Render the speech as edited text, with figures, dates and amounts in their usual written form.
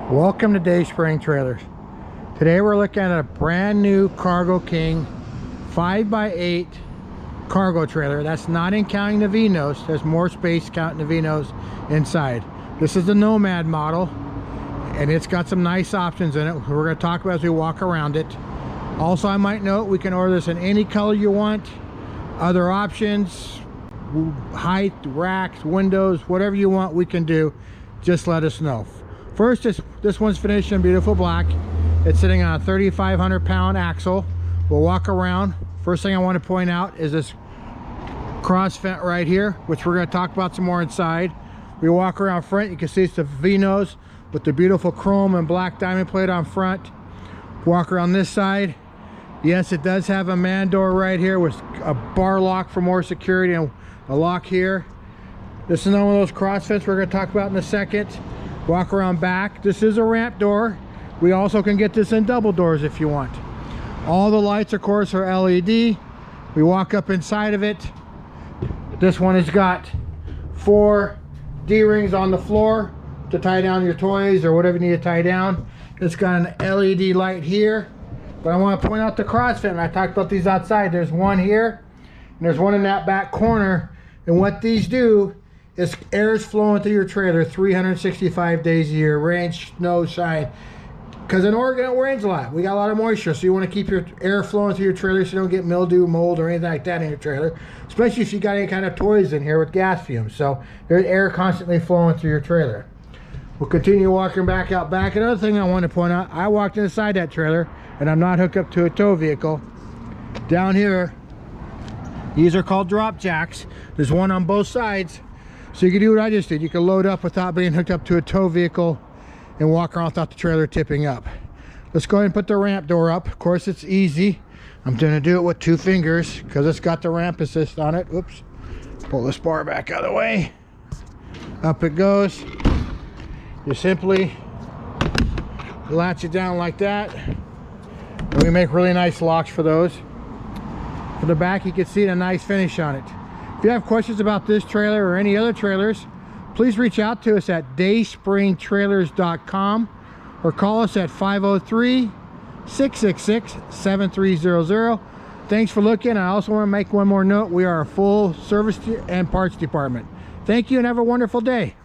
Welcome to Dayspring Trailers. Today we're looking at a brand new Cargo King 5x8 cargo trailer. That's not in counting the Vinos. There's more space counting the Vinos inside. This is the Nomad model, and it's got some nice options in it. We're going to talk about as we walk around it. Also, I might note we can order this in any color you want. Other options, height, racks, windows, whatever you want, we can do. Just let us know. First, this one's finished in beautiful black. It's sitting on a 3,500 pound axle. We'll walk around. First thing I want to point out is this cross vent right here, which we're going to talk about some more inside. We walk around front, you can see it's the Vinos with the beautiful chrome and black diamond plate on front. Walk around this side. Yes, it does have a man door right here with a bar lock for more security and a lock here. This is another one of those cross vents we're going to talk about in a second. Walk around back. This is a ramp door. We also can get this in double doors if you want. All the lights, of course, are LED. We walk up inside of it. This one has got 4 D-rings on the floor to tie down your toys or whatever you need to tie down. It's got an LED light here. But I want to point out the cross vent. I talked about these outside. There's one here, and there's one in that back corner. And what these do is air is flowing through your trailer 365 days a year, rain, snow, shine. Because in Oregon it rains a lot. We got a lot of moisture, so you want to keep your air flowing through your trailer so you don't get mildew, mold, or anything like that in your trailer. Especially if you got any kind of toys in here with gas fumes. So there's air constantly flowing through your trailer. We'll continue walking back out back. Another thing I want to point out, I walked inside that trailer and I'm not hooked up to a tow vehicle. Down here, these are called drop jacks. There's one on both sides. So you can do what I just did. You can load up without being hooked up to a tow vehicle and walk around without the trailer tipping up. Let's go ahead and put the ramp door up. Of course, it's easy. I'm going to do it with 2 fingers because it's got the ramp assist on it. Oops. Pull this bar back out of the way. Up it goes. You simply latch it down like that. And we make really nice locks for those. For the back, you can see the nice finish on it. If you have questions about this trailer or any other trailers, please reach out to us at dayspringtrailers.com or call us at 503-666-7300. Thanks for looking. I also want to make one more note. We are a full service and parts department. Thank you and have a wonderful day.